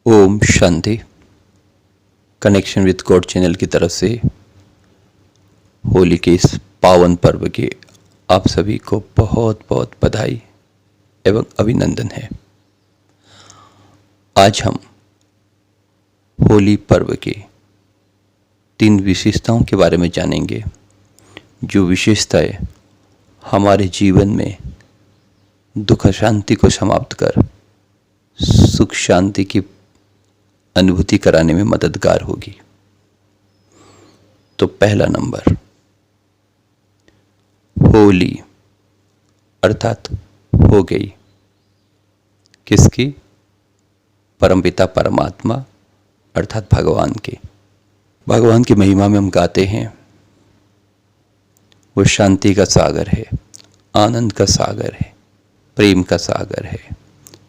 ओम शांति। Connection with God channel की तरफ से होली के इस पावन पर्व के आप सभी को बहुत बहुत बधाई एवं अभिनंदन है। आज हम होली पर्व के 3 विशेषताओं के बारे में जानेंगे, जो विशेषताएं हमारे जीवन में दुख शांति को समाप्त कर सुख शांति की अनुभूति कराने में मददगार होगी। तो पहला नंबर, होली अर्थात हो गई किसकी? परमपिता परमात्मा अर्थात भगवान की। भगवान की महिमा में हम गाते हैं, वो शांति का सागर है, आनंद का सागर है, प्रेम का सागर है,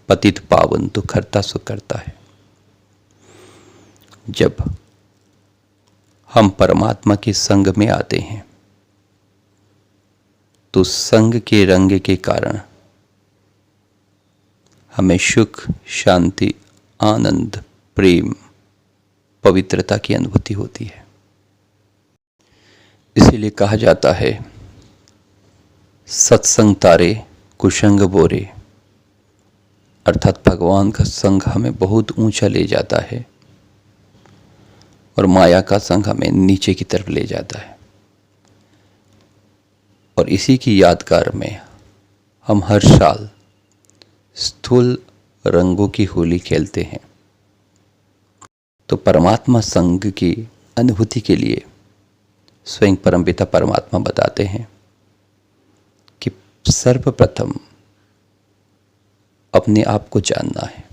पतित पावन दुख हरता सुख करता है। जब हम परमात्मा के संग में आते हैं तो संग के रंग के कारण हमें सुख शांति आनंद प्रेम पवित्रता की अनुभूति होती है। इसीलिए कहा जाता है, सत्संग तारे कुसंग बोरे, अर्थात भगवान का संग हमें बहुत ऊंचा ले जाता है और माया का संग हमें नीचे की तरफ ले जाता है। और इसी की यादगार में हम हर साल स्थूल रंगों की होली खेलते हैं। तो परमात्मा संग की अनुभूति के लिए स्वयं परमपिता परमात्मा बताते हैं कि सर्वप्रथम अपने आप को जानना है,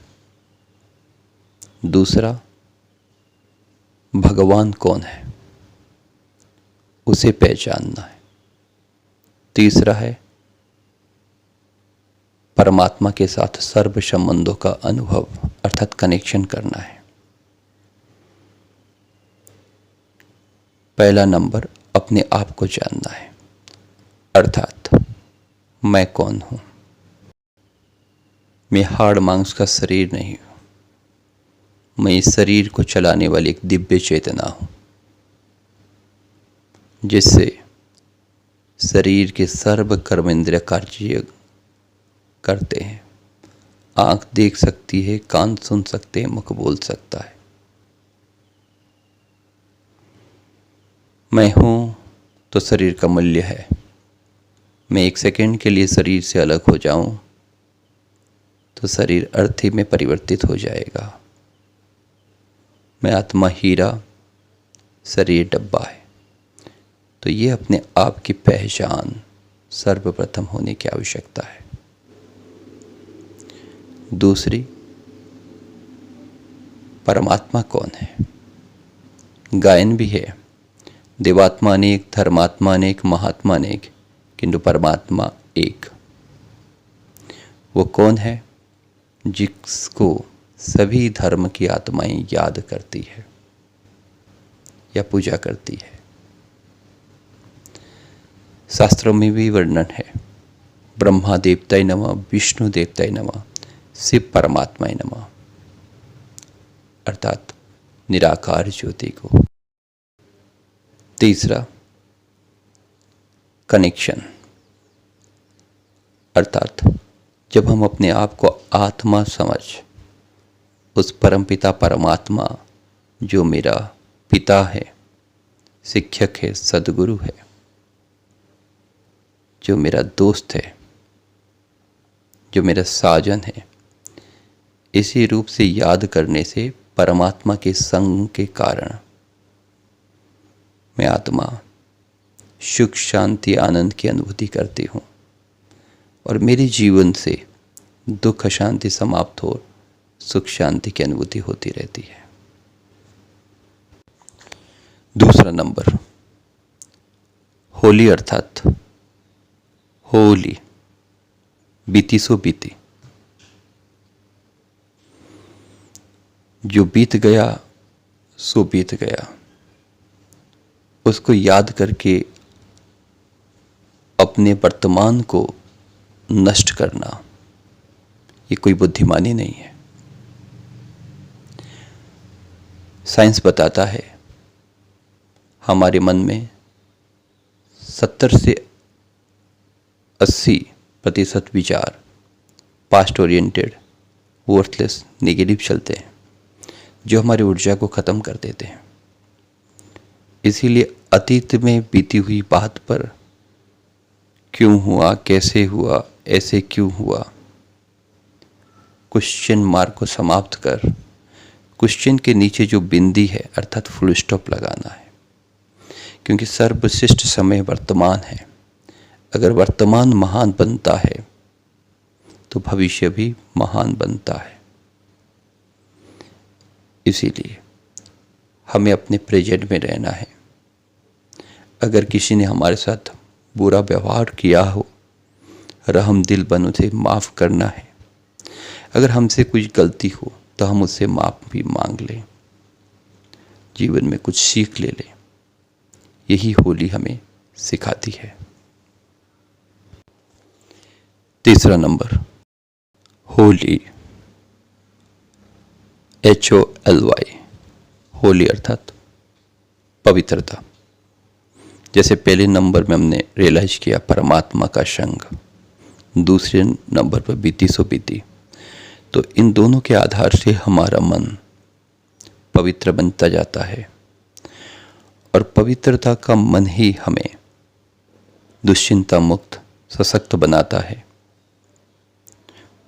दूसरा भगवान कौन है उसे पहचानना है, तीसरा है परमात्मा के साथ सर्व संबंधों का अनुभव अर्थात कनेक्शन करना है। पहला नंबर, अपने आप को जानना है, अर्थात मैं कौन हूं। मैं हाड़ मांस का शरीर नहीं हूं, मैं इस शरीर को चलाने वाली एक दिव्य चेतना हूं, जिससे शरीर के सर्व कर्म इंद्रिय कार्य करते हैं। आंख देख सकती है, कान सुन सकते हैं, मुख बोल सकता है। मैं हूं तो शरीर का मूल्य है। मैं एक सेकंड के लिए शरीर से अलग हो जाऊं तो शरीर अर्थी में परिवर्तित हो जाएगा। मैं आत्मा हीरा, शरीर डब्बा है। तो ये अपने आप की पहचान सर्वप्रथम होने की आवश्यकता है। दूसरी, परमात्मा कौन है? गायन भी है, देवात्मा अनेक, धर्मात्मा अनेक, महात्मा अनेक, किंतु परमात्मा एक। वो कौन है? जिसको सभी धर्म की आत्माएं याद करती है या पूजा करती है। शास्त्रों में भी वर्णन है, ब्रह्मा देवताय नमः, विष्णु देवताय नमः, शिव परमात्माय नमः, अर्थात निराकार ज्योति को। तीसरा, कनेक्शन, अर्थात जब हम अपने आप को आत्मा समझ उस परमपिता परमात्मा जो मेरा पिता है, शिक्षक है, सदगुरु है, जो मेरा दोस्त है, जो मेरा साजन है, इसी रूप से याद करने से परमात्मा के संग के कारण मैं आत्मा सुख शांति आनंद की अनुभूति करती हूँ और मेरे जीवन से दुख शांति समाप्त हो सुख शांति की अनुभूति होती रहती है। दूसरा नंबर, होली अर्थात होली, बीती सो बीती। जो बीत गया सो बीत गया, उसको याद करके अपने वर्तमान को नष्ट करना ये कोई बुद्धिमानी नहीं है। साइंस बताता है हमारे मन में 70 से 80% विचार पास्ट ओरिएंटेड, वर्थलेस, नेगेटिव चलते हैं, जो हमारी ऊर्जा को ख़त्म कर देते हैं। इसीलिए अतीत में बीती हुई बात पर क्यों हुआ, कैसे हुआ, ऐसे क्यों हुआ, क्वेश्चन मार्क को समाप्त कर क्वेश्चन के नीचे जो बिंदी है अर्थात फुल स्टॉप लगाना है। क्योंकि सर्वश्रेष्ठ समय वर्तमान है। अगर वर्तमान महान बनता है तो भविष्य भी महान बनता है। इसीलिए हमें अपने प्रेजेंट में रहना है। अगर किसी ने हमारे साथ बुरा व्यवहार किया हो, रहम दिल बन उसे माफ़ करना है। अगर हमसे कुछ गलती हो तो हम उससे माफ़ भी मांग लें, जीवन में कुछ सीख ले लें। यही होली हमें सिखाती है। तीसरा नंबर, होली, HOLY, होली अर्थात पवित्रता। जैसे पहले नंबर में हमने रियलाइज किया परमात्मा का संग, दूसरे नंबर पर बीती सो बीती, तो इन दोनों के आधार से हमारा मन पवित्र बनता जाता है। और पवित्रता का मन ही हमें दुश्चिंता मुक्त, सशक्त बनाता है,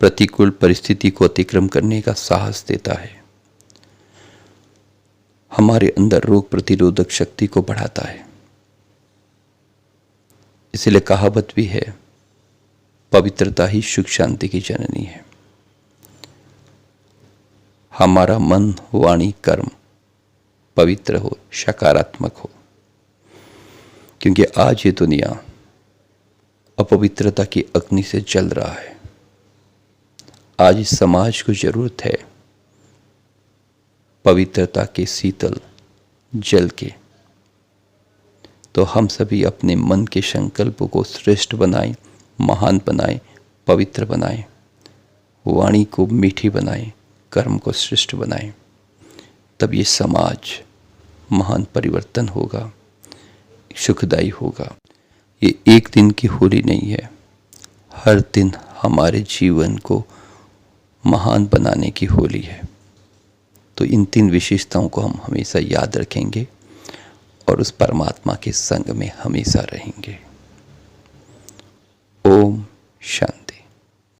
प्रतिकूल परिस्थिति को अतिक्रम करने का साहस देता है, हमारे अंदर रोग प्रतिरोधक शक्ति को बढ़ाता है। इसलिए कहावत भी है, पवित्रता ही सुख शांति की जननी है। हमारा मन, वाणी, कर्म पवित्र हो, सकारात्मक हो। क्योंकि आज ये दुनिया अपवित्रता की अग्नि से जल रहा है। आज इस समाज को जरूरत है पवित्रता के शीतल जल के। तो हम सभी अपने मन के संकल्प को श्रेष्ठ बनाएं, महान बनाएं, पवित्र बनाएं, वाणी को मीठी बनाएं, कर्म को श्रेष्ठ बनाएं। तब ये समाज महान परिवर्तन होगा, सुखदायी होगा। ये एक दिन की होली नहीं है, हर दिन हमारे जीवन को महान बनाने की होली है। तो इन 3 विशेषताओं को हम हमेशा याद रखेंगे और उस परमात्मा के संग में हमेशा रहेंगे। ओम शांति।